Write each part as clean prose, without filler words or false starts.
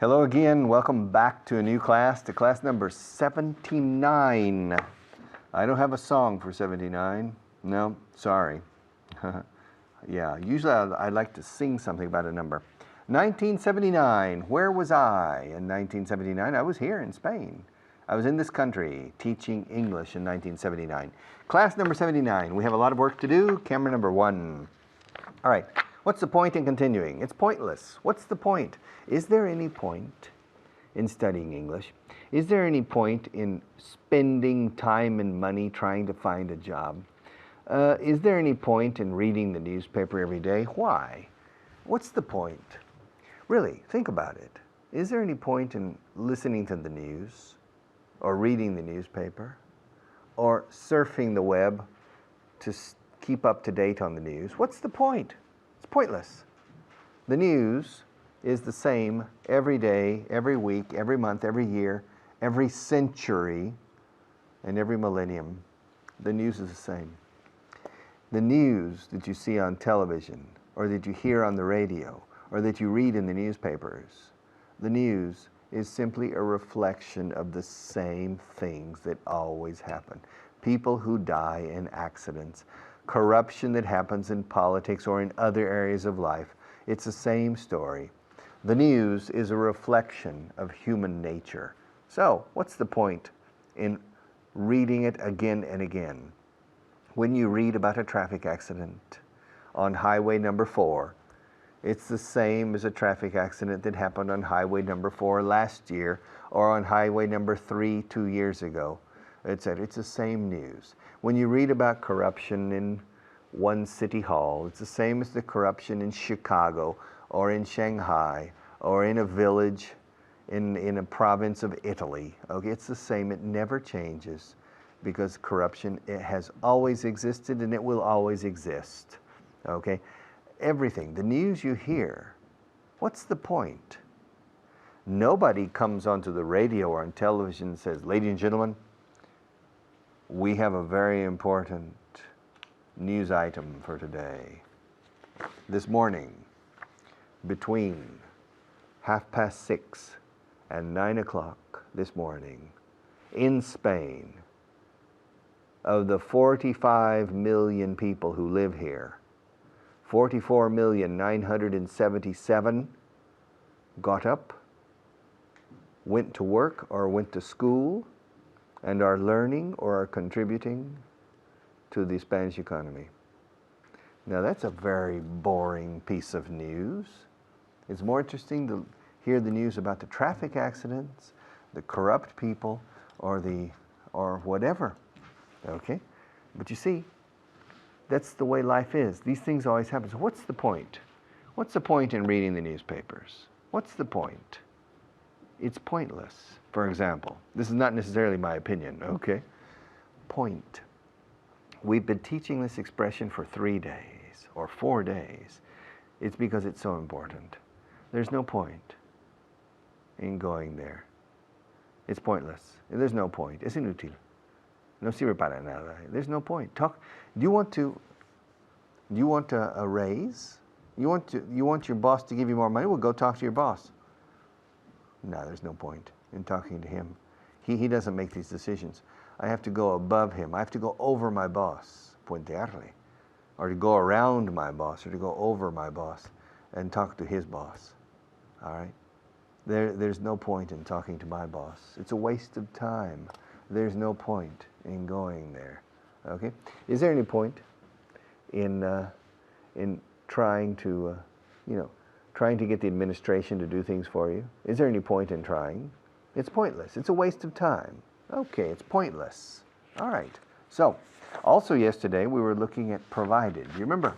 Hello again. Welcome back to a new class, to class number 79. I don't have a song for 79. No, sorry. Yeah, usually I like to sing something about a number. 1979. Where was I in 1979? I was here in Spain. I was in this country teaching English in 1979. Class number 79. We have a lot of work to do. Camera number 1. All right. What's the point in continuing? It's pointless. What's the point? Is there any point in studying English? Is there any point in spending time and money trying to find a job? Is there any point in reading the newspaper every day? Why? What's the point? Really, think about it. Is there any point in listening to the news or reading the newspaper or surfing the web to keep up to date on the news? What's the point? It's pointless. The news is the same every day, every week, every month, every year, every century, and every millennium. The news is the same. The news that you see on television, or that you hear on the radio, or that you read in the newspapers, the news is simply a reflection of the same things that always happen. People who die in accidents, corruption that happens in politics or in other areas of life. It's the same story. The news is a reflection of human nature. So, what's the point in reading it again and again? When you read about a traffic accident on highway number 4, it's the same as a traffic accident that happened on highway number 4 last year or on highway number 3 2 years ago, etc. It's the same news. When you read about corruption in one city hall, it's the same as the corruption in Chicago or in Shanghai or in a village in a province of Italy. Okay, it's the same. It never changes because corruption, it has always existed and it will always exist. Okay, everything, the news you hear, what's the point? Nobody comes onto the radio or on television and says, "Ladies and gentlemen, we have a very important news item for today. This morning, between 6:30 and 9 o'clock this morning, in Spain, of the 45 million people who live here, 44,977,000 got up, went to work or went to school, and are learning or are contributing to the Spanish economy." Now that's a very boring piece of news. It's more interesting to hear the news about the traffic accidents, the corrupt people, or whatever. Okay? But you see, that's the way life is. These things always happen. So what's the point? What's the point in reading the newspapers? What's the point? It's pointless. For example, this is not necessarily my opinion, okay? Point. We've been teaching this expression for 3 days or 4 days. It's because it's so important. There's no point in going there. It's pointless. There's no point. Es inútil. No sirve para nada. There's no point. Do you want a raise? You want your boss to give you more money? Well, go talk to your boss. No, there's no point in talking to him. He doesn't make these decisions. I have to go above him. I have to go over my boss, puentearle, or to go around my boss, or to go over my boss and talk to his boss. All right? There's no point in talking to my boss. It's a waste of time. There's no point in going there. Okay? Is there any point in trying to, trying to get the administration to do things for you? Is there any point in trying? It's pointless. It's a waste of time. Okay, it's pointless. All right. So, also yesterday we were looking at provided. You remember?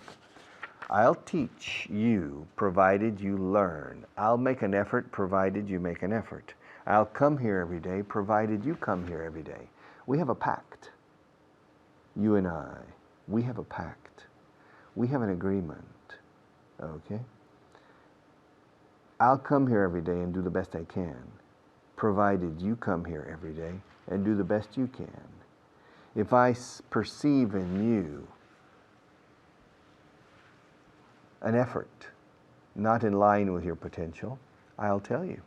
I'll teach you provided you learn. I'll make an effort provided you make an effort. I'll come here every day provided you come here every day. We have a pact. You and I. We have a pact. We have an agreement. Okay? I'll come here every day and do the best I can, provided you come here every day and do the best you can. If I perceive in you an effort not in line with your potential, I'll tell you.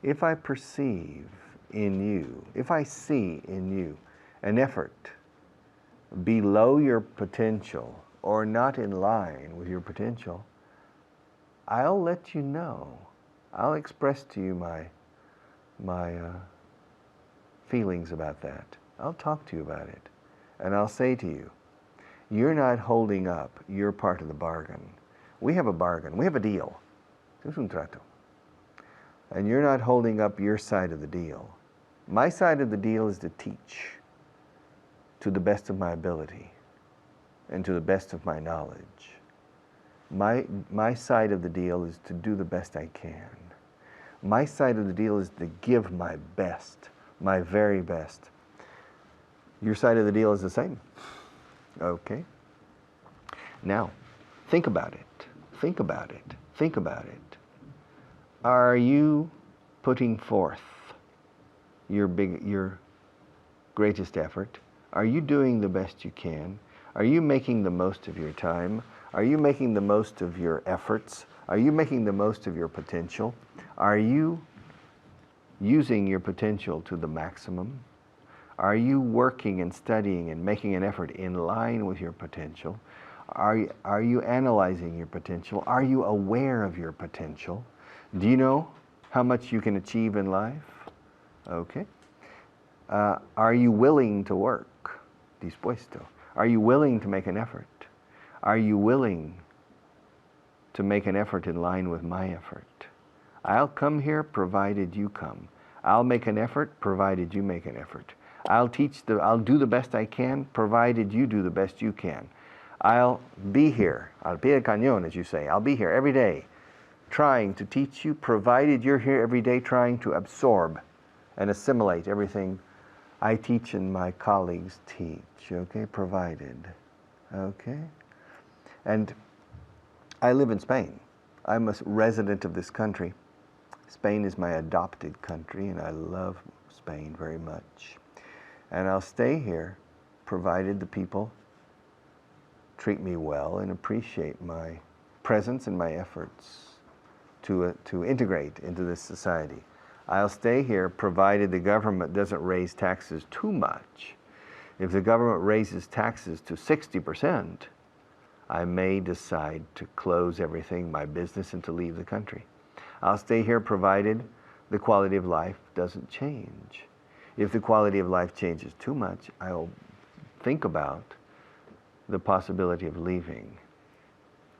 if I perceive in you, if I see in you an effort below your potential or not in line with your potential, I'll let you know. I'll express to you my feelings about that. I'll talk to you about it. And I'll say to you, you're not holding up your part of the bargain. We have a bargain. We have a deal. Es un trato. And you're not holding up your side of the deal. My side of the deal is to teach to the best of my ability and to the best of my knowledge. My side of the deal is to do the best I can. My side of the deal is to give my best, my very best. Your side of the deal is the same. Okay? Now, think about it. Think about it. Think about it. Are you putting forth your greatest effort? Are you doing the best you can? Are you making the most of your time? Are you making the most of your efforts? Are you making the most of your potential? Are you using your potential to the maximum? Are you working and studying and making an effort in line with your potential? Are you analyzing your potential? Are you aware of your potential? Do you know how much you can achieve in life? Okay. Are you willing to work? Dispuesto. Are you willing to make an effort? Are you willing to make an effort in line with my effort? I'll come here provided you come. I'll make an effort provided you make an effort. I'll do the best I can provided you do the best you can. I'll be here, al pie del cañón, as you say. I'll be here every day trying to teach you, provided you're here every day trying to absorb and assimilate everything I teach and my colleagues teach, okay? Provided, okay? And I live in Spain. I'm a resident of this country. Spain is my adopted country, and I love Spain very much. And I'll stay here, provided the people treat me well and appreciate my presence and my efforts to integrate into this society. I'll stay here, provided the government doesn't raise taxes too much. If the government raises taxes to 60%, I may decide to close everything, my business, and to leave the country. I'll stay here provided the quality of life doesn't change. If the quality of life changes too much, I'll think about the possibility of leaving.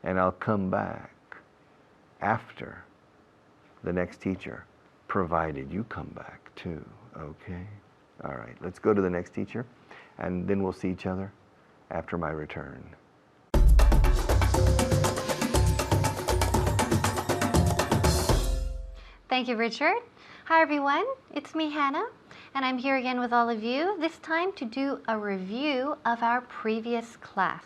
And I'll come back after the next teacher, provided you come back too, okay? All right, let's go to the next teacher, and then we'll see each other after my return. Thank you, Richard. Hi, everyone. It's me, Hannah, and I'm here again with all of you, this time to do a review of our previous class.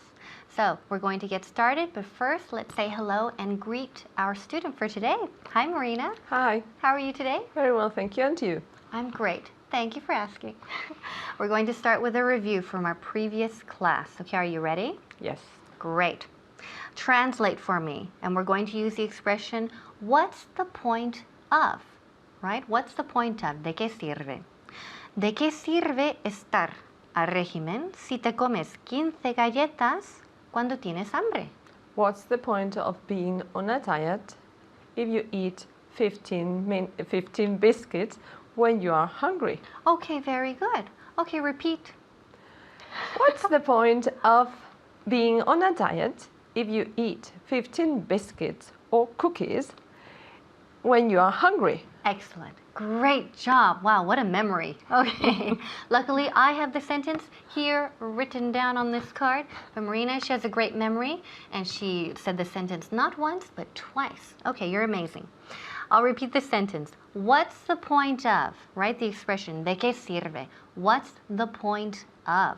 So we're going to get started, but first let's say hello and greet our student for today. Hi, Marina. Hi. How are you today? Very well, thank you. And you? I'm great. Thank you for asking. We're going to start with a review from our previous class. Okay, are you ready? Yes. Great. Translate for me, and we're going to use the expression, what's the point of? Right? What's the point of? ¿De qué sirve? ¿De qué sirve estar a régimen si te comes 15 galletas cuando tienes hambre? What's the point of being on a diet if you eat 15 biscuits when you are hungry? Okay, very good. Okay, repeat. What's the point of being on a diet if you eat 15 biscuits or cookies when you are hungry? Excellent. Great job. Wow, what a memory. Okay. Luckily, I have the sentence here written down on this card. But Marina, she has a great memory, and she said the sentence not once, but twice. Okay, you're amazing. I'll repeat the sentence. What's the point of? Right? The expression, ¿de qué sirve? What's the point of?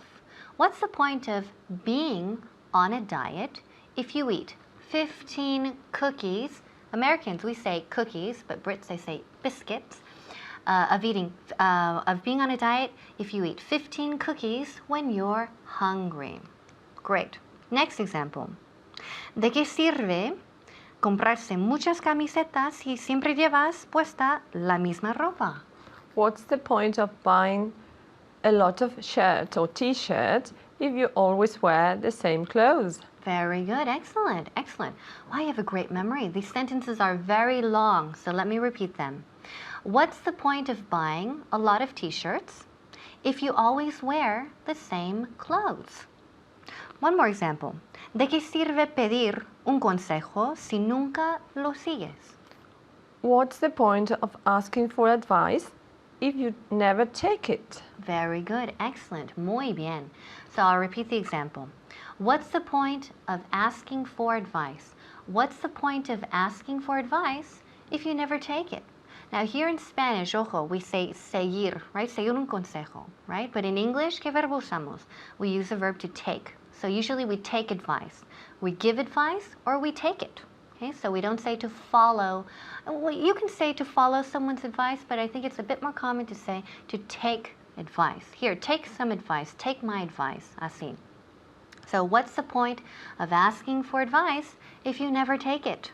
What's the point of being on a diet if you eat 15 cookies? Americans, we say cookies, but Brits, they say biscuits. Of being on a diet if you eat 15 cookies when you're hungry. Great. Next example. ¿De qué sirve comprarse muchas camisetas si siempre llevas puesta la misma ropa? What's the point of buying a lot of shirts or t-shirts if you always wear the same clothes? Very good. Excellent. Excellent. Wow, you have a great memory. These sentences are very long, so let me repeat them. What's the point of buying a lot of t-shirts if you always wear the same clothes? One more example. ¿De qué sirve pedir un consejo si nunca lo sigues? What's the point of asking for advice if you never take it? Very good. Excellent. Muy bien. So I'll repeat the example. What's the point of asking for advice? What's the point of asking for advice if you never take it? Now here in Spanish, ojo, we say seguir, right? Seguir un consejo, right? But in English, ¿qué verbo usamos? We use the verb to take. So usually we take advice. We give advice or we take it. Okay, so we don't say to follow. Well, you can say to follow someone's advice, but I think it's a bit more common to say to take advice. Here, take some advice. Take my advice. Así. So what's the point of asking for advice if you never take it?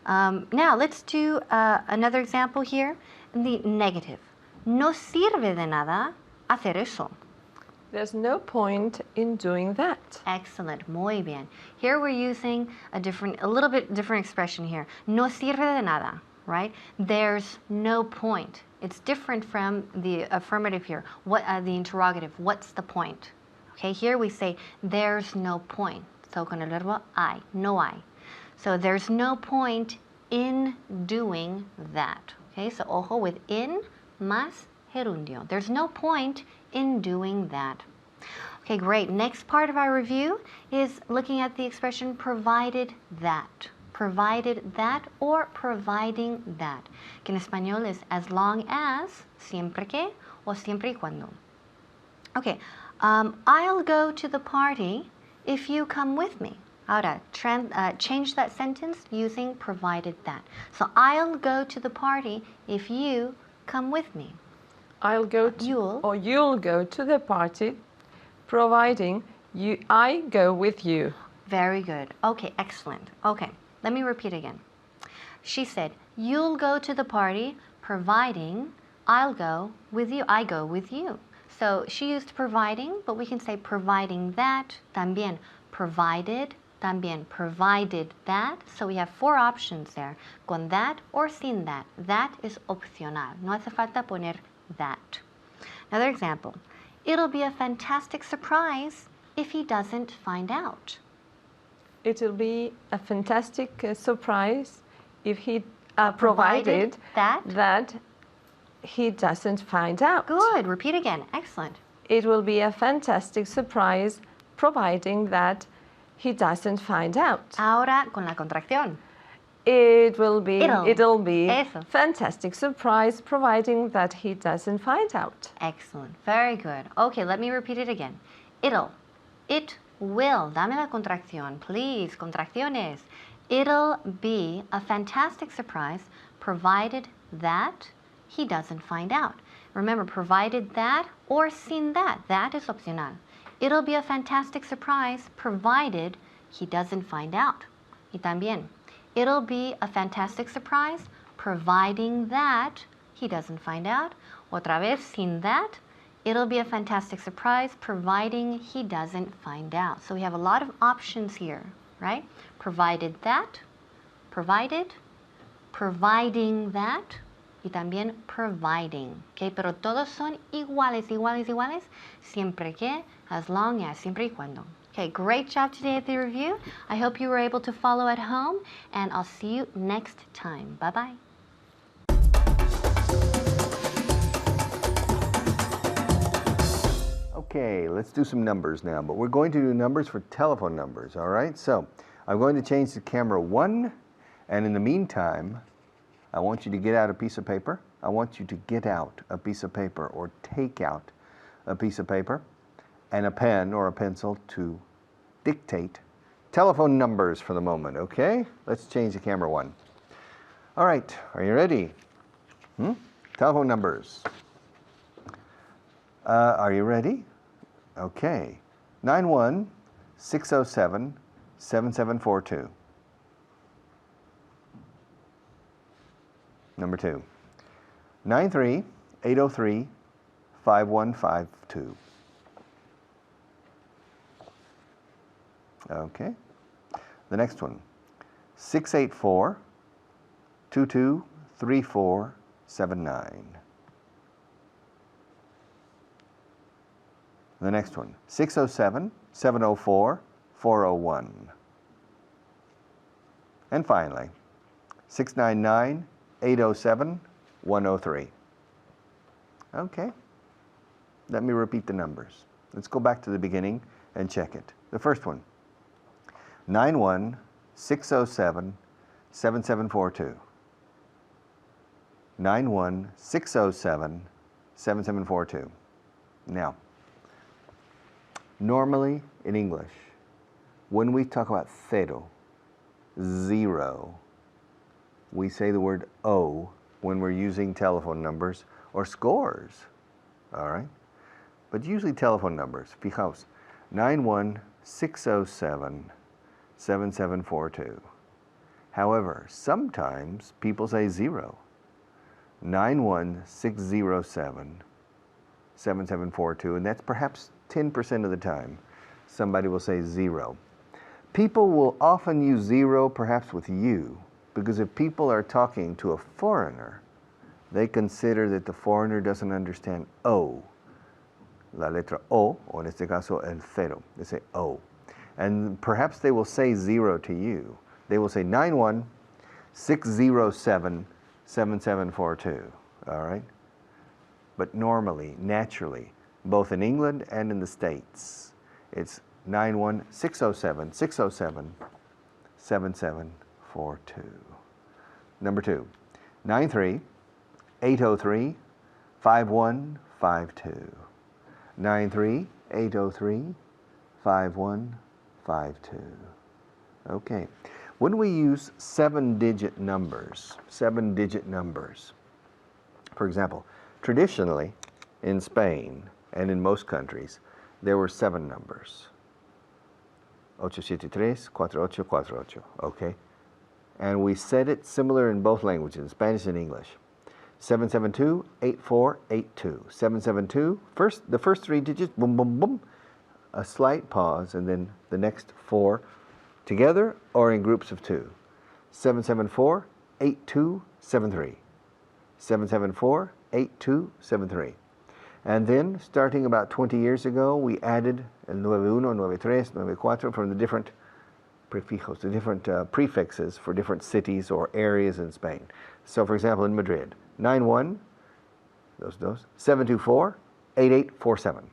Now let's do another example here. The negative. No sirve de nada hacer eso. There's no point in doing that. Excellent, muy bien. Here we're using a little bit different expression here. No sirve de nada, right? There's no point. It's different from the affirmative here. What the interrogative? What's the point? Okay, here we say there's no point. So con el verbo hay, no hay. So there's no point in doing that. Okay, so ojo with in más gerundio. There's no point in doing that. Okay, great. Next part of our review is looking at the expression provided that. Provided that or providing that. Que en español is as long as, siempre que, o siempre y cuando. Okay, I'll go to the party if you come with me. Ahora, change that sentence using provided that. So I'll go to the party if you come with me. I'll go to, you'll go to the party, providing I go with you. Very good. Okay, excellent. Okay, let me repeat again. She said, you'll go to the party, providing I'll go with you. I go with you. So she used providing, but we can say providing that, también provided, también provided that. So we have 4 options there, con that or sin that. That is opcional. No hace falta poner that. Another example. It'll be a fantastic surprise if he doesn't find out. It'll be a fantastic surprise if he provided that he doesn't find out. Good. Repeat again. Excellent. It will be a fantastic surprise providing that he doesn't find out. Ahora con la contracción. It'll be Eso. fantastic surprise providing that he doesn't find out. Excellent. Very good. Okay, let me repeat it again. It will. Dame la contracción, please. Contracciones. It'll be a fantastic surprise provided that he doesn't find out. Remember, provided that or sin that. That is opcional. It'll be a fantastic surprise provided he doesn't find out. Y también. It'll be a fantastic surprise, providing that he doesn't find out. Otra vez, sin that. It'll be a fantastic surprise, providing he doesn't find out. So we have a lot of options here, right? Provided that, provided, providing that, y también providing. Okay, pero todos son iguales, iguales, iguales, siempre que, as long as, siempre y cuando. Okay, great job today at the review. I hope you were able to follow at home, and I'll see you next time. Bye-bye. Okay, let's do some numbers now, but we're going to do numbers for telephone numbers, all right? So I'm going to change to camera 1, and in the meantime, I want you to get out a piece of paper. I want you to get out a piece of paper or take out a piece of paper and a pen or a pencil to dictate telephone numbers for the moment, okay? Let's change to camera 1. All right, are you ready? Telephone numbers. Are you ready? Okay. 91-607-7742. Number 2. 93-803-5152. Okay. The next one. 684-223479. The next one. 607-704-401. And finally, 699-807-103. Okay. Let me repeat the numbers. Let's go back to the beginning and check it. The first one. 91-607-7742. 91-607-7742. Now, normally in English, when we talk about cero, 0, we say the word O when we're using telephone numbers or scores, all right? But usually telephone numbers. Fijaos, 91-607-7742. However, sometimes people say 0. 91-607-7742, and that's perhaps 10% of the time somebody will say 0. People will often use 0 perhaps with you, because if people are talking to a foreigner, they consider that the foreigner doesn't understand O, la letra O, o en este caso el cero. They say O. And perhaps they will say 0 to you. They will say 91-607-7742, all right? But normally, naturally, both in England and in the States, it's 91-607-7742. Number 2, 93-803-5152. 93-803-5152. Okay. When we use 7-digit numbers, for example, traditionally in Spain and in most countries, there were 7 numbers. 873-4848, okay? And we said it similar in both languages, Spanish and English. 772-8482. 772, the first 3 digits, boom, boom, boom, a slight pause, and then the next 4 together or in groups of 2. 774-8273. 774-8273. And then, starting about 20 years ago, we added el 91, 93, 94 from the different prefijos, the different prefixes for different cities or areas in Spain. So, for example, in Madrid, 91-724-8847.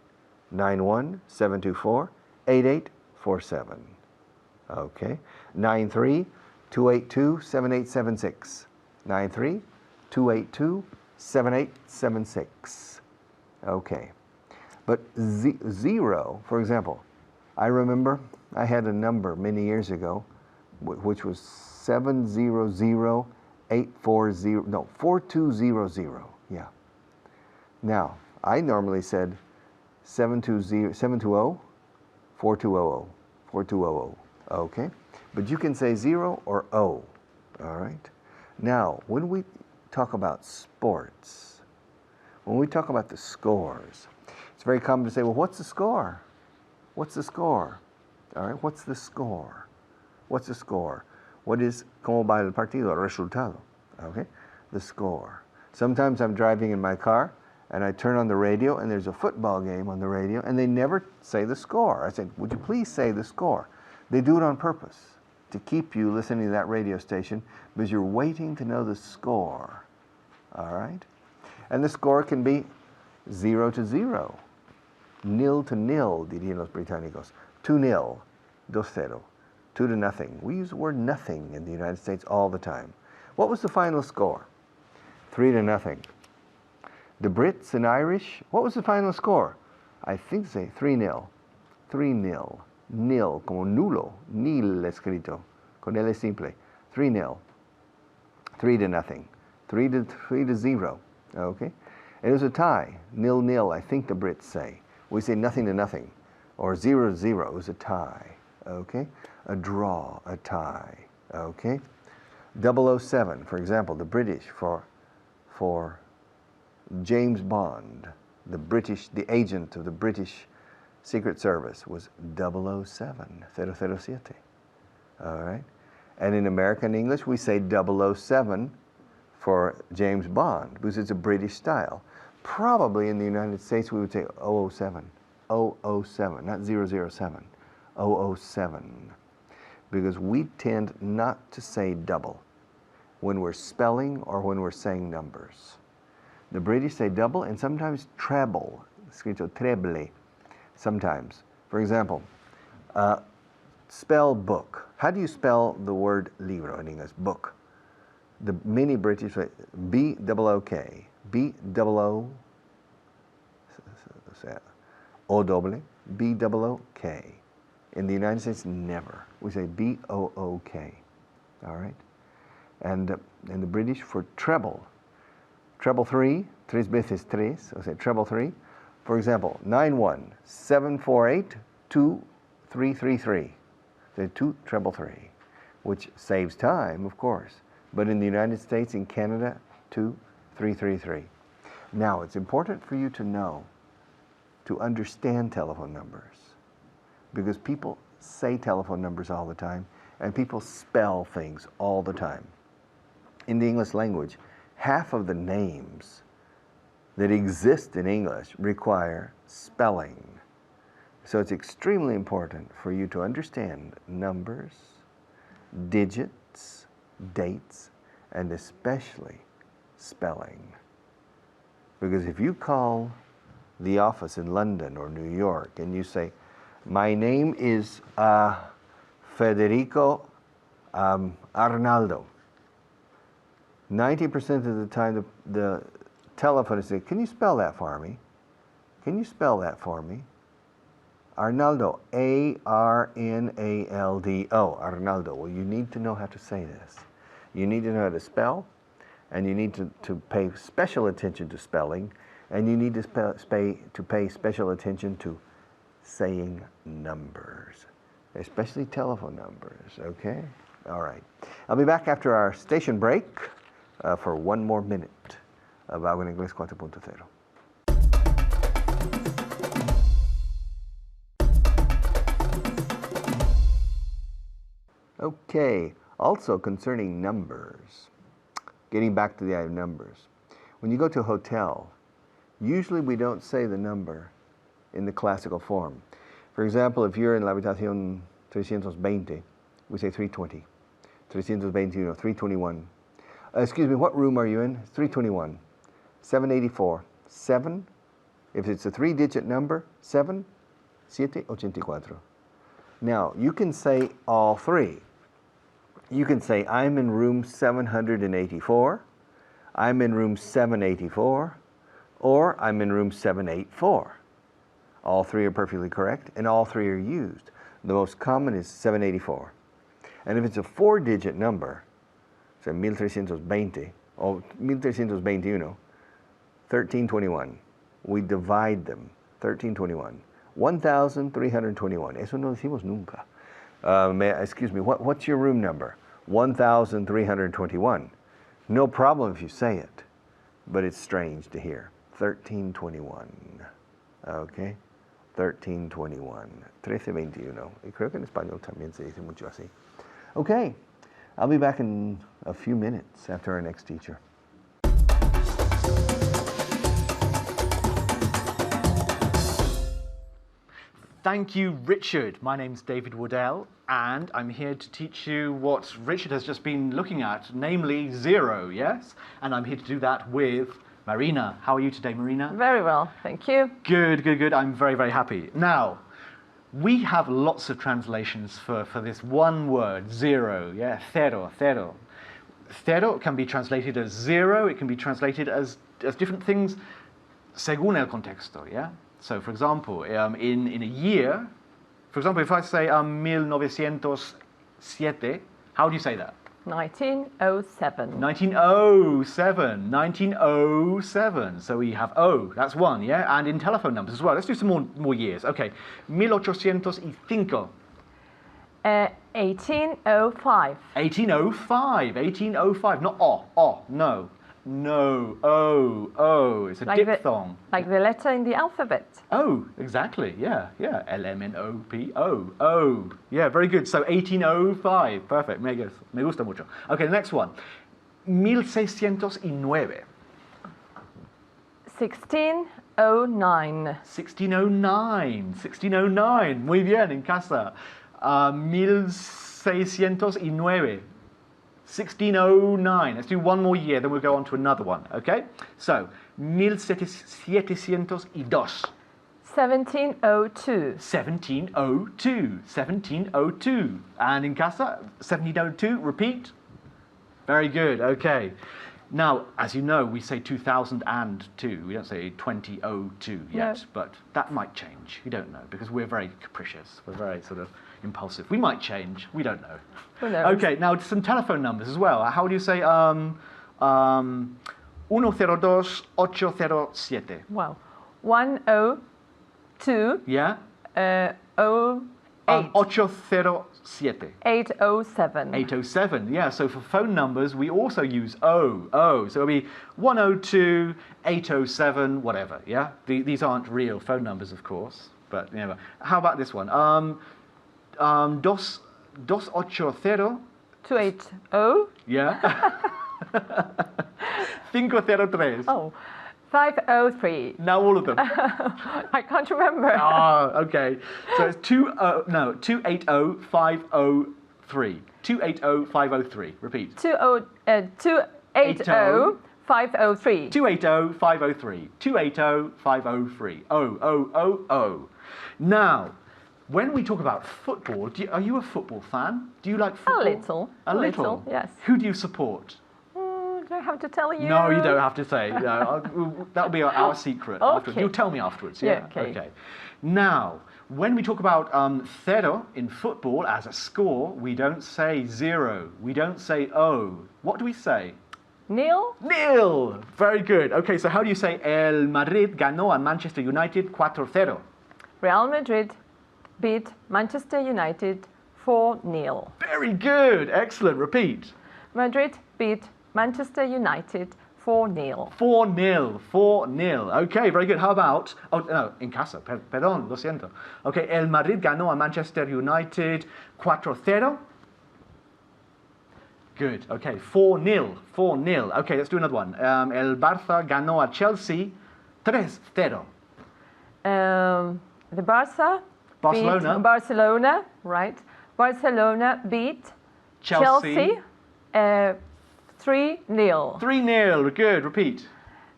91-724-8847. Okay. 93-282-7876. 93-282-7876. Okay. But 0, for example, I remember I had a number many years ago, which was 4200. Yeah. Now, I normally said 720-4200. 4200. Okay? But you can say 0 or O. All right? Now, when we talk about sports, when we talk about the scores, it's very common to say, well, what's the score? What's the score? All right? What's the score? What's the score? What is como va el partido? El resultado. Okay? The score. Sometimes I'm driving in my car and I turn on the radio and there's a football game on the radio and they never say the score. I said, would you please say the score? They do it on purpose to keep you listening to that radio station because you're waiting to know the score. All right? And the score can be 0-0, 0-0, dirían los británicos, 2-0, 2-0, 2-0. We use the word nothing in the United States all the time. What was the final score? 3-0. The Brits and Irish, what was the final score? I think say 3-0. 3-0. Nil, como nulo, nil escrito, con L simple. 3-0. 3-0. 3-0. Okay? It was a tie. 0-0, I think the Brits say. We say 0-0. Or 0-0 is a tie. Okay? A draw, a tie. Okay? 007, for example, the British for for James Bond, the agent of the British Secret Service, was 007, 007. All right? And in American English, we say 007 for James Bond, because it's a British style. Probably in the United States, we would say 007, 007, not 007, 007. Because we tend not to say double when we're spelling or when we're saying numbers. The British say double and sometimes treble, scritto treble, sometimes. For example, spell book. How do you spell the word libro in English? Book. The many British say B-O-O-K, B-O-O, O-double, B-O-O-K. In the United States, never. We say B-O-O-K, all right? And in the British, for treble, treble three, tres veces tres, I say treble three. For example, 917482333. Say 2 treble 3, which saves time, of course. But in the United States, in Canada, 2333. Now, it's important for you to know, to understand telephone numbers, because people say telephone numbers all the time, and people spell things all the time. In the English language, half of the names that exist in English require spelling. So it's extremely important for you to understand numbers, digits, dates, and especially spelling. Because if you call the office in London or New York and you say, my name is Federico Arnaldo, 90% of the time the telephone is saying, can you spell that for me? Can you spell that for me? Arnaldo, A-R-N-A-L-D-O, Arnaldo. Well, you need to know how to say this. You need to know how to spell, and you need to pay special attention to spelling, and you need to pay special attention to saying numbers, especially telephone numbers, okay? All right. I'll be back after our station break for one more minute of Algo en Inglés 4.0. Okay, also concerning numbers, getting back to the idea of numbers. When you go to a hotel, usually we don't say the number in the classical form. For example, if you're in la habitación 320, we say 320. 321, 321. Excuse me, what room are you in? 321. 784. 7, if it's a 3-digit number, 7, 784. Now, you can say all three. You can say, I'm in room 784, I'm in room 784, or I'm in room 784. All three are perfectly correct, and all three are used. The most common is 784. And if it's a 4-digit number, say 1320 or 1321, 1321, we divide them, 1321. 1,321, eso no decimos nunca. Excuse me, what's your room number? 1,321. No problem if you say it, but it's strange to hear. 1321, okay? 1321, 1321. Y creo que en español también se dice mucho así. Okay, I'll be back in a few minutes after our next teacher. Thank you, Richard. My name's David Waddell, and I'm here to teach you what Richard has just been looking at, namely 0, yes? And I'm here to do that with Marina. How are you today, Marina? Very well, thank you. Good, good, good. I'm very, very happy. Now, we have lots of translations for this one word, 0, yeah? Cero, cero. Cero can be translated as 0, it can be translated as different things según el contexto, yeah? So, for example, in a year, for example, if I say 1907, how do you say that? 1907. 1907, 1907. So we have O, that's one, yeah? And in telephone numbers as well. Let's do some more years. Okay, 1805. 1805. 1805, 1805, not no. No. O. It's a Like the- diphthong. Like the letter in the alphabet. Oh, exactly. Yeah. LMNOP. O. Yeah, very good. So 1805. Perfect. Me gusta mucho. Okay, the next one. 1609. 1609. 1609. Muy bien, en casa. 1609. 1609. Let's do one more year, then we'll go on to another one, okay? So, 1702. 1702. 1702. 1702. And in casa, 1702, repeat. Very good, okay. Now, as you know, we say 2002. We don't say 2002 yet, No. but that might change. You don't know, because we're very capricious. We're very sort of impulsive. We might change. We don't know. Who knows? Okay, now some telephone numbers as well. How do you say 102-807? Wow. 102 Yeah? 08 807. 807. 807, yeah. So for phone numbers, we also use O. So it'll be 102, 807, whatever, yeah? These aren't real phone numbers, of course, but you know. How about this one? 280, 280. yeah? 503. Oh, 503. Now all of them. I can't remember. Okay. So it's 280-503. 280-503. Repeat. 280 503. 280-503. 280-503. O. Now, when we talk about football, are you a football fan? Do you like football? little. A A little? little, yes. Who do you support? Do I have to tell you? No, you don't have to say. No, that'll be our secret. Afterwards. Okay. You'll tell me afterwards. Yeah. Yeah, okay. Now, when we talk about zero in football as a score, we don't say 0. We don't say O. What do we say? Nil. Nil. Very good. Okay, so how do you say El Madrid ganó a Manchester United 4-0? Real Madrid beat Manchester United 4-0. Very good. Excellent. Repeat. Madrid beat Manchester United 4-0. 4-0. 4-0. Okay, very good. How about... Oh, no, en casa. Perdón, lo siento. Okay, El Madrid ganó a Manchester United 4-0. Good. Okay, 4-0. 4-0. Okay, let's do another one. El Barça ganó a Chelsea 3-0. The Barca Barcelona. beat Barcelona, right? Barcelona beat Chelsea. 3-0. 3-0. Good. Repeat.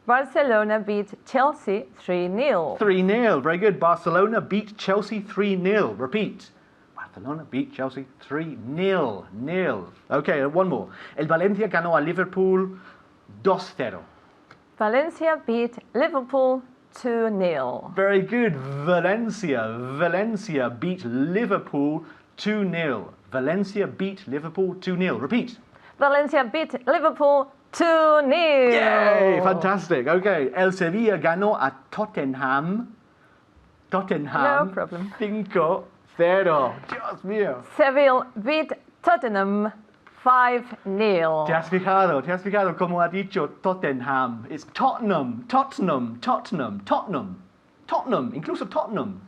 Barcelona beat Chelsea 3-0. 3-0. Very good. Barcelona beat Chelsea 3-0. Repeat. Barcelona beat Chelsea 3-0. Nil. Okay, one more. El Valencia ganó a Liverpool 2-0. Valencia beat Liverpool 2-0. Very good. Valencia beat Liverpool 2-0. Valencia beat Liverpool 2-0. Repeat. Valencia beat Liverpool 2-0. Yay! Fantastic. Okay. El Sevilla ganó a Tottenham. No problem. 5-0. Dios mío. Seville beat Tottenham 5-0. ¿Te has fijado cómo ha dicho Tottenham? It's Tottenham, incluso Tottenham.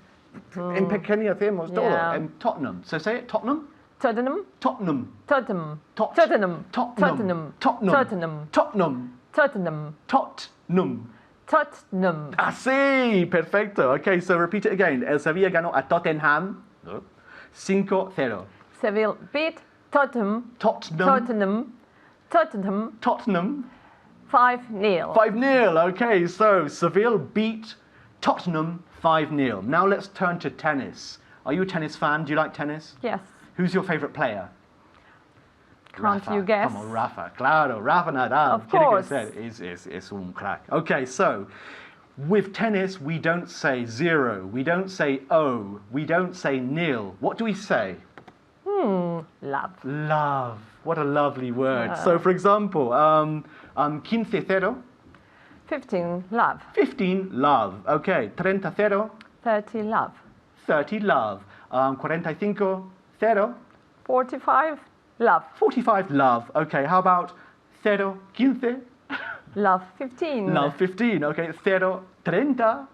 En pequeño hacemos todo. Yeah. En Tottenham. So say it, Tottenham. Tottenham. Tottenham. Tottenham. Tot- Tottenham. Tottenham. Tottenham. Tottenham. Tottenham. Tottenham. Tottenham. Así, perfecto. Okay, so repeat it again. El Sevilla ganó a Tottenham 5-0. Seville beat Tottenham. Tottenham. Tottenham 5-0. 5-0. Okay, so Seville beat Tottenham 5-0. Now let's turn to tennis. Are you a tennis fan? Do you like tennis? Yes. Who's your favorite player? Can't Rafa. you guess? Come on, Rafa. Claro, Rafa Nadal. Of course. Is un crack. Okay, so with tennis, we don't say 0. We don't say O. We don't say nil. What do we say? Love. Love. What a lovely word. So, for example, 15-0. 15 love. 15, love. Okay, 30-0. 30 love. 30, love. 45-0. 45 love. 45, love. Okay, how about 0-15? Love 15. Love 15. Okay, 0:30.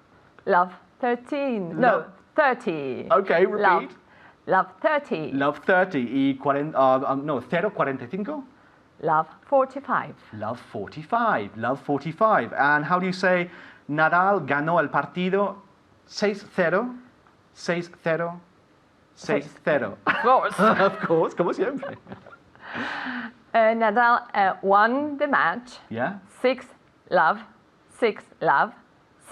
Love 13. No, 30. Okay, repeat. Love 30. Love 30. Y 40, no, 0:45. Love 45. Love 45. Love 45. And how do you say Nadal ganó el partido 6-0? 6-0. 6-0. Of course. Of course, como siempre. Nadal won the match. Yeah? 6 love, 6 love,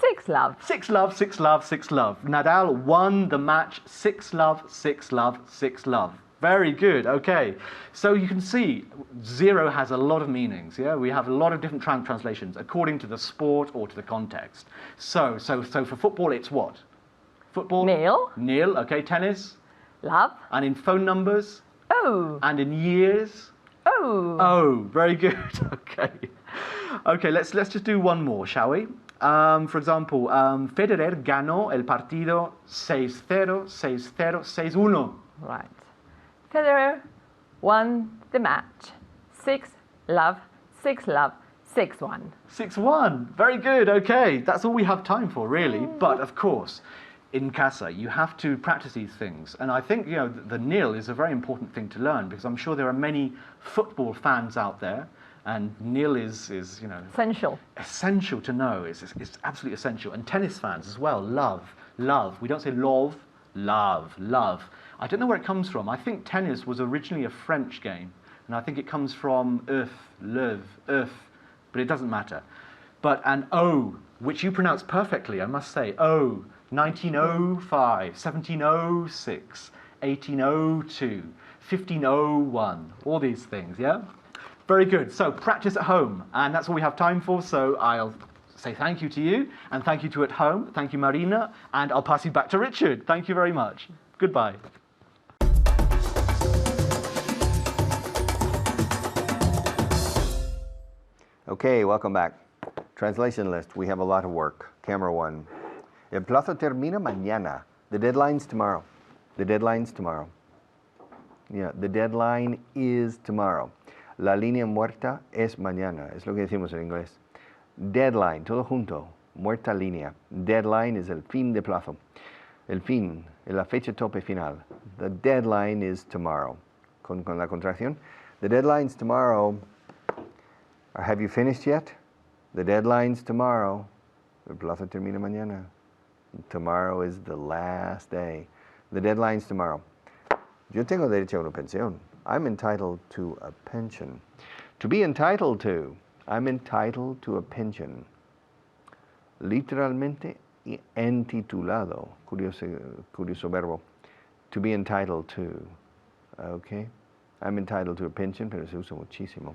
6 love. 6 love, 6 love, 6 love. Nadal won the match 6 love, 6 love, 6 love. Very good, okay. So you can see 0 has a lot of meanings, yeah? We have a lot of different translations according to the sport or to the context. So for football, it's what? Football? Nil. Nil, okay. Tennis? Love. And in phone numbers? Oh. And in years? Oh. Oh, very good, okay. Okay, let's just do one more, shall we? For example, Federer ganó el partido 6-0, 6-0, 6-1. Right. Federer won the match. 6 love, 6 love, 6-1. 6-1. Very good. Okay, that's all we have time for, really. But of course, in casa, you have to practice these things, and I think the nil is a very important thing to learn because I'm sure there are many football fans out there, and nil is Essential. essential to know. It's absolutely essential. And tennis fans as well. Love. We don't say love. Love. I don't know where it comes from. I think tennis was originally a French game, and I think it comes from earth, but it doesn't matter. But an O, which you pronounce perfectly, I must say, O, 1905, 1706, 1802, 1501, all these things, yeah? Very good. So practice at home, and that's all we have time for, so I'll say thank you to you, and thank you to at home. Thank you, Marina, and I'll pass you back to Richard. Thank you very much. Goodbye. Okay, welcome back. Translation list. We have a lot of work. Camera 1. El plazo termina mañana. The deadline's tomorrow. The deadline's tomorrow. Yeah, the deadline is tomorrow. La línea muerta es mañana. Es lo que decimos en inglés. Deadline, todo junto. Muerta línea. Deadline es el fin de plazo. El fin, la fecha tope final. The deadline is tomorrow. Con la contracción. The deadline's tomorrow. Have you finished yet? The deadline's tomorrow. El plazo termina mañana. Tomorrow is the last day. The deadline's tomorrow. Yo tengo derecho a una pensión. I'm entitled to a pension. To be entitled to. I'm entitled to a pension. Literalmente entitulado. Curioso verbo. To be entitled to. Okay? I'm entitled to a pension, pero se usa muchísimo.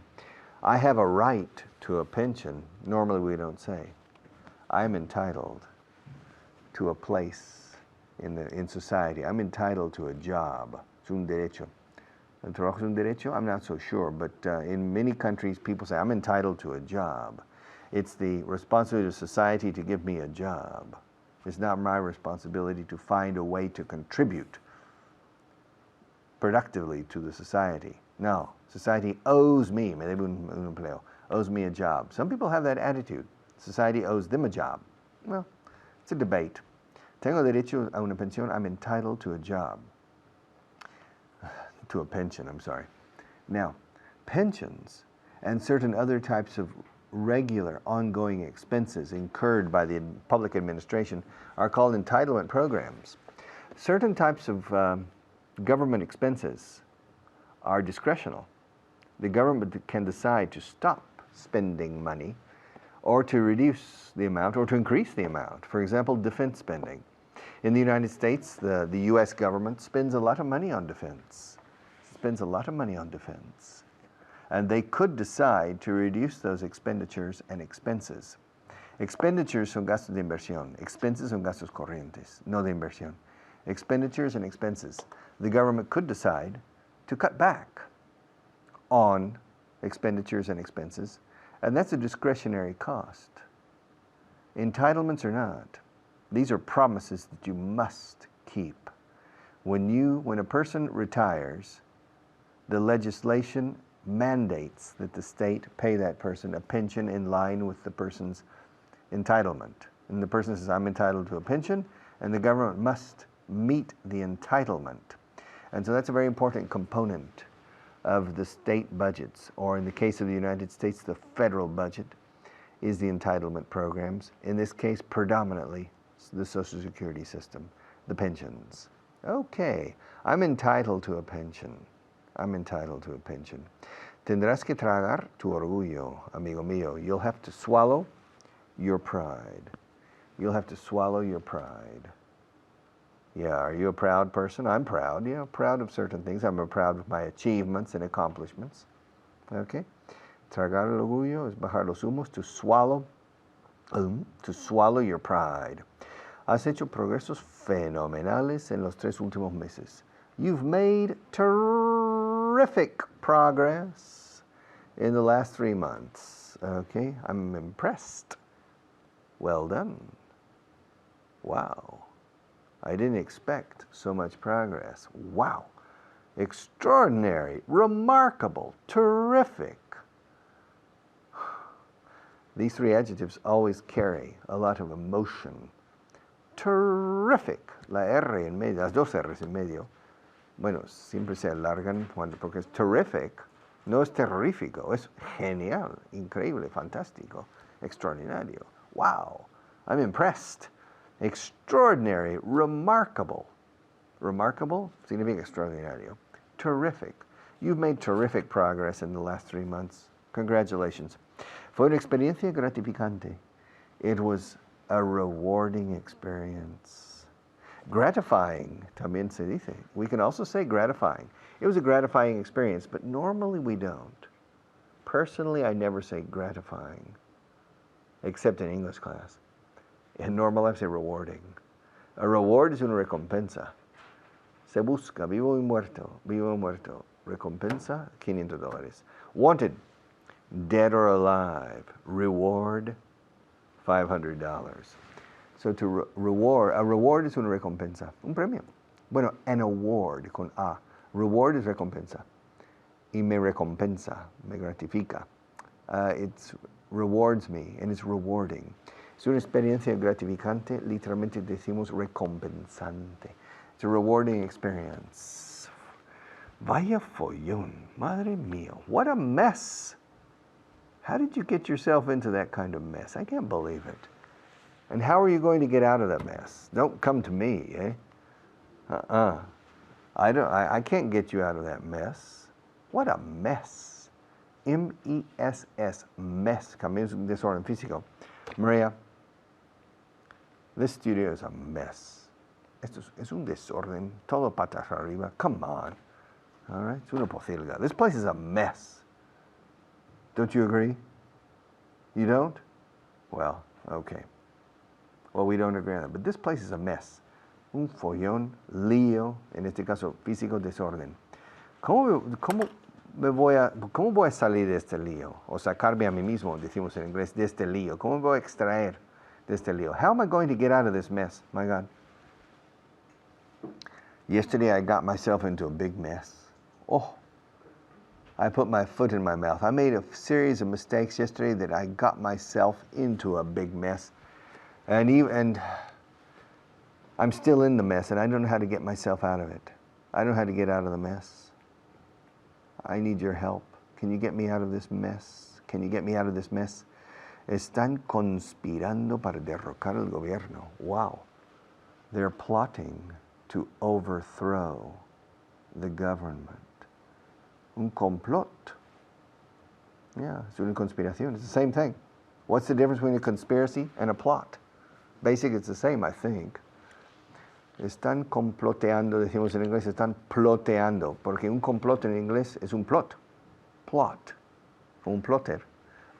I have a right to a pension. Normally we don't say. I'm entitled to a place in society. I'm entitled to a job. Es un derecho. El trabajo es un derecho? I'm not so sure, but in many countries people say, I'm entitled to a job. It's the responsibility of society to give me a job. It's not my responsibility to find a way to contribute productively to the society. No, society owes me, me debe un empleo, owes me a job. Some people have that attitude. Society owes them a job. Well, it's a debate. Tengo derecho a una pensión. I'm entitled to a job. To a pension, I'm sorry. Now, pensions and certain other types of regular ongoing expenses incurred by the public administration are called entitlement programs. Certain types of government expenses are discretional. The government can decide to stop spending money or to reduce the amount or to increase the amount. For example, defense spending. In the United States, the US government spends a lot of money on defense. Spends a lot of money on defense. And they could decide to reduce those expenditures and expenses. Expenditures son gastos de inversión. Expenses son gastos corrientes, no de inversión. Expenditures and expenses. The government could decide to cut back on expenditures and expenses, and that's a discretionary cost. Entitlements or not, these are promises that you must keep. When a person retires, the legislation mandates that the state pay that person a pension in line with the person's entitlement. And the person says, I'm entitled to a pension, and the government must meet the entitlement. And so that's a very important component of the state budgets, or in the case of the United States, the federal budget is the entitlement programs. In this case, predominantly the Social Security system, the pensions. Okay, I'm entitled to a pension. I'm entitled to a pension. Tendrás que tragar tu orgullo, amigo mío. You'll have to swallow your pride. You'll have to swallow your pride. Yeah, are you a proud person? I'm proud, proud of certain things. I'm proud of my achievements and accomplishments. Okay? Tragar el orgullo es bajar los humos, to swallow your pride. Has hecho progresos fenomenales en los 3 últimos meses. You've made terrific progress in the last 3 months. Okay? I'm impressed. Well done. Wow. I didn't expect so much progress. Wow. Extraordinary, remarkable, terrific. These 3 adjectives always carry a lot of emotion. Terrific. La R en medio, las 2 R's en medio, bueno, siempre se alargan porque es terrific. No es terrorífico, es genial, increíble, fantástico, extraordinario. Wow. I'm impressed. Extraordinary, remarkable. Remarkable significa extraordinario. Terrific. You've made terrific progress in the last 3 months. Congratulations. Fue una experiencia gratificante. It was a rewarding experience. Gratifying también se dice. We can also say gratifying. It was a gratifying experience, but normally we don't. Personally, I never say gratifying, except in English class. In normal life, say rewarding. A reward is una recompensa. Se busca, vivo y muerto, vivo y muerto. Recompensa, $500. Wanted, dead or alive. Reward, $500. So to reward, a reward es una recompensa, un premio. Bueno, an award con A. Reward es recompensa. Y me recompensa, me gratifica. It rewards me, and it's rewarding. Es una experiencia gratificante, literalmente decimos recompensante. It's a rewarding experience. Vaya follón, madre mía, what a mess. How did you get yourself into that kind of mess? I can't believe it. And how are you going to get out of that mess? Don't come to me, eh? I can't get you out of that mess. What a mess. M-E-S-S, mess. También es un desorden físico. Maria, this studio is a mess. Esto es un desorden, todo patas arriba. Come on. All right? Es una pocilga. This place is a mess. Don't you agree? You don't? Well, okay. Well, we don't agree on that. But this place is a mess. Un follón, lío, en este caso físico, desorden. ¿Cómo voy a salir de este lío? O sacarme a mí mismo, decimos en inglés, de este lío. ¿Cómo me voy a extraer de este lío? How am I going to get out of this mess? My God. Yesterday I got myself into a big mess. Oh, I put my foot in my mouth. I made a series of mistakes yesterday that I got myself into a big mess. And I'm still in the mess, and I don't know how to get myself out of it. I don't know how to get out of the mess. I need your help. Can you get me out of this mess? Can you get me out of this mess? Están conspirando para derrocar el gobierno. Wow. They're plotting to overthrow the government. Un complot. Yeah, es una conspiración. It's the same thing. What's the difference between a conspiracy and a plot? Basically, it's the same, I think. Están comploteando, decimos en inglés, están ploteando, porque un complot en inglés es un plot. Plot. Un plotter.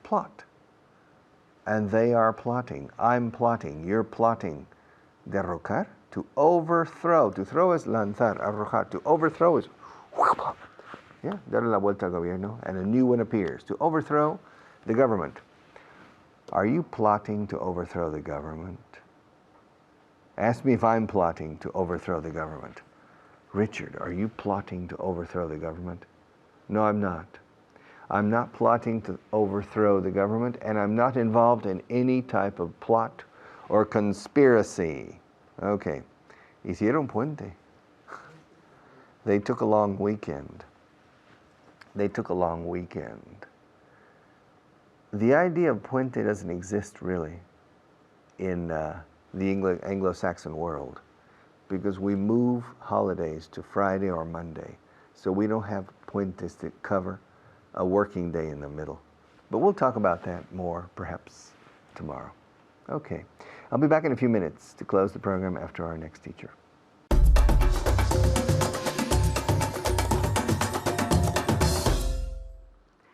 Plot. And they are plotting. I'm plotting. You're plotting. Derrocar? To overthrow. To throw is lanzar, arrojar. To overthrow is, yeah, darle la vuelta al gobierno, and a new one appears. To overthrow the government. Are you plotting to overthrow the government? Ask me if I'm plotting to overthrow the government. Richard, are you plotting to overthrow the government? No, I'm not. I'm not plotting to overthrow the government, and I'm not involved in any type of plot or conspiracy. Okay. Hicieron puente. They took a long weekend. They took a long weekend. The idea of puente doesn't exist really in the Anglo-Saxon world, because we move holidays to Friday or Monday. So we don't have puentes that cover a working day in the middle. But we'll talk about that more perhaps tomorrow. Okay. I'll be back in a few minutes to close the program after our next teacher.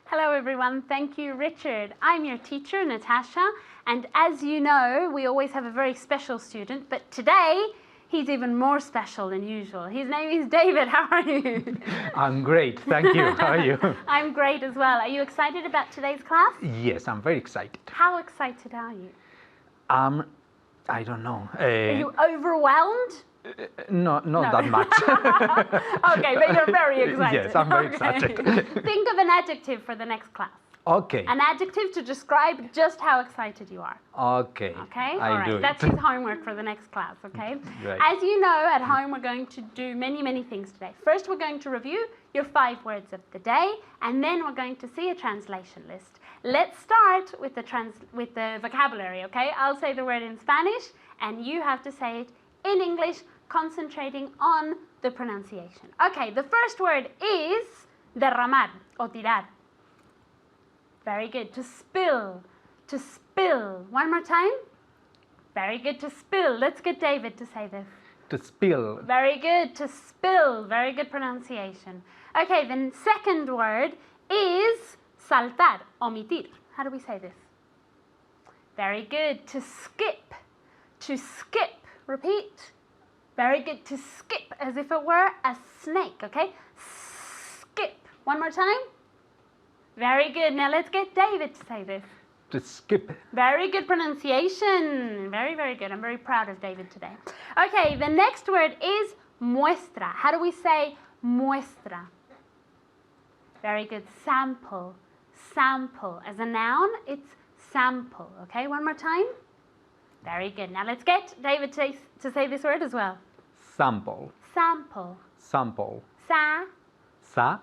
Hello everyone, thank you Richard. I'm your teacher Natasha, and as you know we always have a very special student, but today he's even more special than usual. His name is David. How are you? I'm great, thank you. How are you? I'm great as well. Are you excited about today's class? Yes, I'm very excited. How excited are you? I don't know. Are you overwhelmed? Not that much. Okay, but you're very excited. Yes, I'm very Okay. excited. Think of an adjective for the next class. Okay. An adjective to describe just how excited you are. Okay. Okay? I'll All right. do it. That's his homework for the next class, okay? Right. As you know, at home we're going to do many things today. First, we're going to review your 5 words of the day, and then we're going to see a translation list. Let's start with the vocabulary, okay? I'll say the word in Spanish, and you have to say it in English, concentrating on the pronunciation. Okay, the first word is derramar o tirar. Very good. To spill. To spill. One more time. Very good. To spill. Let's get David to say this. To spill. Very good. To spill. Very good pronunciation. Okay, the second word is saltar, omitir. How do we say this? Very good. To skip. To skip. Repeat. Very good. To skip as if it were a snake, okay? Skip. One more time. Very good. Now let's get David to say this. To skip. Very good pronunciation. Very good. I'm very proud of David today. Okay, the next word is muestra. How do we say muestra? Very good. Sample. Sample. As a noun, it's sample. Okay, one more time. Very good. Now let's get David to say this word as well. Sample. Sample. Sample. Sample. Sa.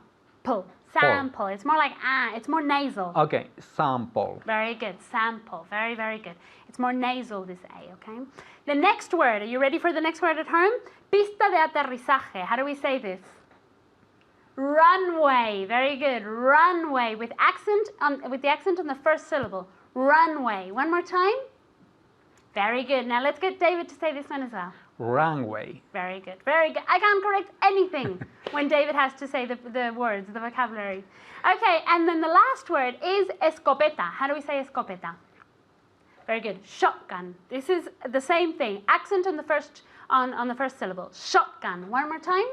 Sample. It's more like it's more nasal. Okay. Sample. Very good. Sample. Very good. It's more nasal, this A, okay? The next word, are you ready for the next word at home? Pista de aterrizaje. How do we say this? Runway. Very good. Runway with the accent on the first syllable. Runway. One more time. Very good. Now let's get David to say this one as well. Runway. Very good. Very good. I can't correct anything when David has to say the words, the vocabulary. Okay, and then the last word is escopeta. How do we say escopeta? Very good. Shotgun. This is the same thing. Accent on the first syllable. Shotgun. One more time.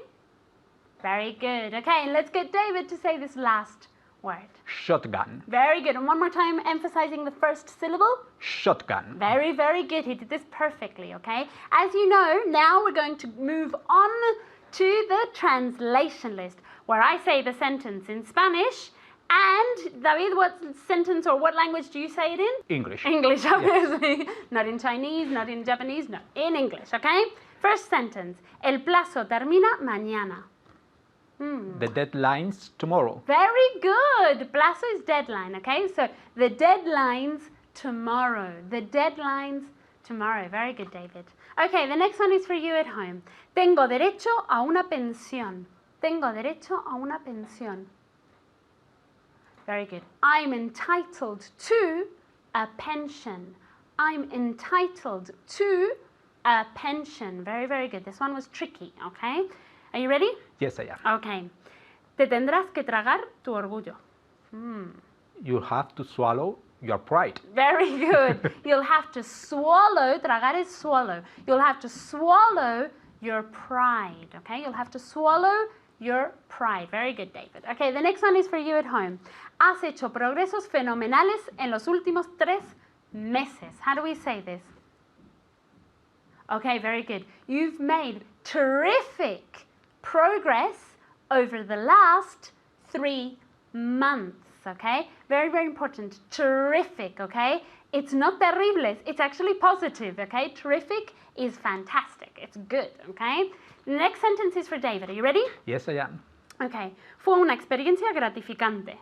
Very good. Okay, and let's get David to say this last word. Shotgun. Very good. And one more time, emphasizing the first syllable. Shotgun. Very good. He did this perfectly, okay? As you know, now we're going to move on to the translation list, where I say the sentence in Spanish. And, David, what sentence or what language do you say it in? English. English, obviously. Not in Chinese, not in Japanese, no. In English, okay? First sentence. El plazo termina mañana. The deadline's tomorrow. Very good. Plazo is deadline, okay? So the deadline's tomorrow. The deadline's tomorrow. Very good, David. Okay, the next one is for you at home. Tengo derecho a una pensión. Tengo derecho a una pensión. Very good. I'm entitled to a pension. I'm entitled to a pension. Very good. This one was tricky, okay? Are you ready? Yes, I am. Okay. Te tendrás que tragar tu orgullo. You have to swallow your pride. Very good. You'll have to swallow, tragar is swallow. You'll have to swallow your pride, okay? You'll have to swallow your pride. Very good, David. Okay, the next one is for you at home. Has hecho progresos fenomenales en los últimos 3 meses. How do we say this? Okay, very good. You've made terrific progress over the last 3 months. okay? Very, very important. Terrific, okay? It's not terribles, it's actually positive, okay? Terrific is fantastic, it's good, okay? The next sentence is for David. Are you ready? Yes, I am. Okay. Fue una experiencia gratificante.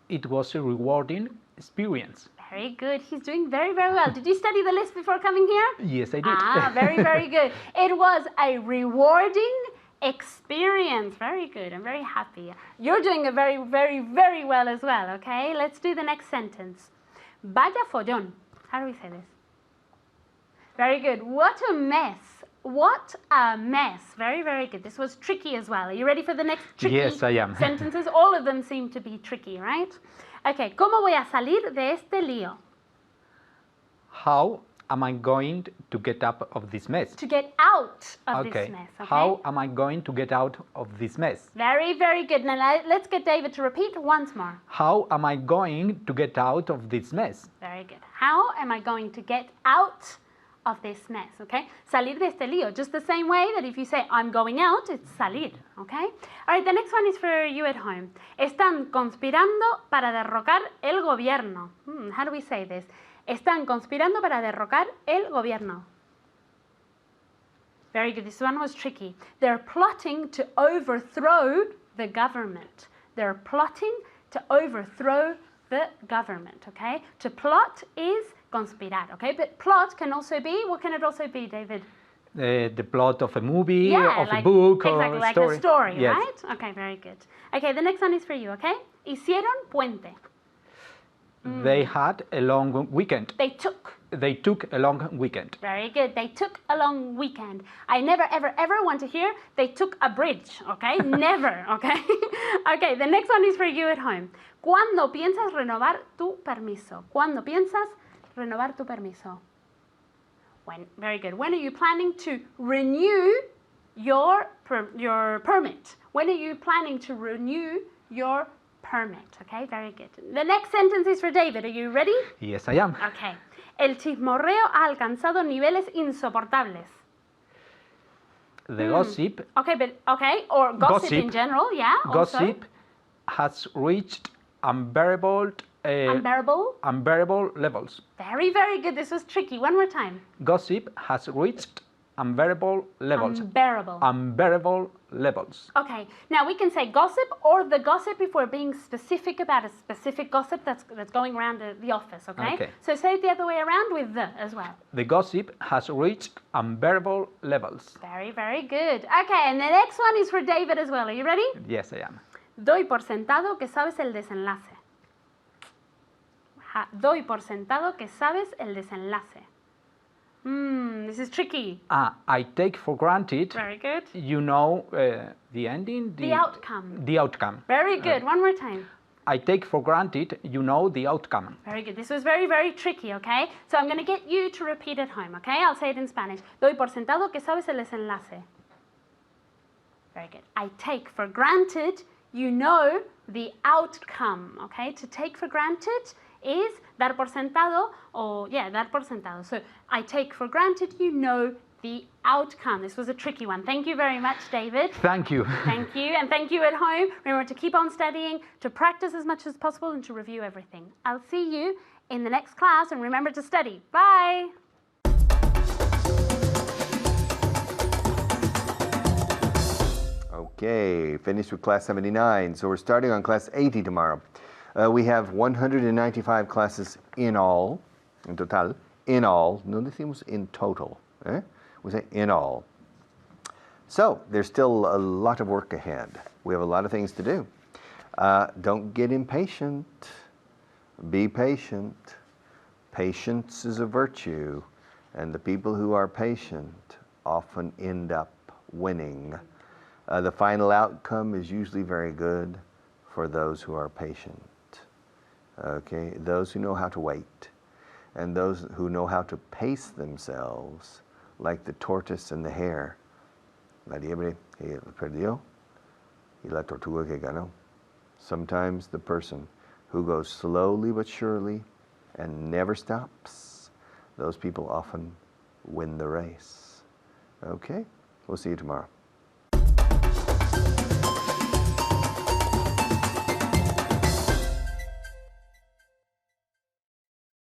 It was a rewarding experience. Very good. He's doing very, very well. Did you study the list before coming here? Yes, I did. Ah, very, very good. It was a rewarding experience. Very good. I'm very happy. You're doing a very, very, very well as well, okay? Let's do the next sentence. Vaya follón. How do we say this? Very good. What a mess. What a mess. Very, very good. This was tricky as well. Are you ready for the next tricky Yes, I am. sentences? All of them seem to be tricky, right? Okay. ¿Cómo voy a salir de este lío? How am I going to get out of this mess? To get out of this mess, okay? How am I going to get out of this mess? Very, very good. Now let's get David to repeat once more. How am I going to get out of this mess? Very good. How am I going to get out of this mess, okay? Salir de este lío, just the same way that if you say I'm going out, it's salir, okay? All right, the next one is for you at home. Están conspirando para derrocar el gobierno. How do we say this? Están conspirando para derrocar el gobierno. Very good. This one was tricky. They're plotting to overthrow the government. They're plotting to overthrow the government, okay? To plot is conspirar, okay? But plot can also be, what can it also be, David? The plot of a movie, Yeah, of like, a book, exactly, or a like story. a story, Yes. right? Okay, very good. Okay, the next one is for you, okay? Hicieron puente. They had a long weekend. They took. They took a long weekend. Very good. They took a long weekend. I never, ever, ever want to hear they took a bridge, okay? Never, okay? Okay, the next one is for you at home. ¿Cuándo piensas renovar tu permiso? ¿Cuándo piensas renovar tu permiso? When? Very good. When are you planning to renew your permit? When are you planning to renew your permit? Okay, very good. The next sentence is for David. Are you ready? Yes, I am. Okay. El chismorreo ha alcanzado niveles insoportables. The gossip, Okay, but okay, or gossip in Gossip. general, yeah. Also. gossip has reached unbearable, Unbearable. levels. Very, very good. This was tricky. One more time. Gossip has reached unbearable levels. Unbearable. Unbearable levels. Okay, now we can say gossip or the gossip if we're being specific about a specific gossip that's going around the office, okay? Okay. So say it the other way around with the as well. The gossip has reached unbearable levels. Very, very good. Okay, and the next one is for David as well. Are you ready? Yes, I am. Doy por sentado que sabes el desenlace. Doy por sentado que sabes el desenlace. This is tricky. I take for granted Very good. you know the ending, The outcome. The outcome. Very good. One more time. I take for granted you know the outcome. Very good. This was very, very tricky, okay? So I'm going to get you to repeat at home, okay? I'll say it in Spanish. Doy por sentado que sabes el desenlace. Very good. I take for granted you know the outcome, okay? To take for granted is dar por sentado, or yeah, dar por sentado. So I take for granted you know the outcome. This was a tricky one. Thank you very much, David. Thank you. Thank you, and thank you at home. Remember to keep on studying, to practice as much as possible, and to review everything. I'll see you in the next class, and remember to study. Bye! Okay, finished with class 79. So we're starting on class 80 tomorrow. We have 195 classes in all, en total, in all. No decimos in total. We say in all. So there's still a lot of work ahead. We have a lot of things to do. Don't get impatient. Be patient. Patience is a virtue, and the people who are patient often end up winning. The final outcome is usually very good for those who are patient. Okay, those who know how to wait, and those who know how to pace themselves, like the tortoise and the hare. La liebre que perdió y la tortuga que ganó. Sometimes the person who goes slowly but surely and never stops, those people often win the race. Okay, we'll see you tomorrow.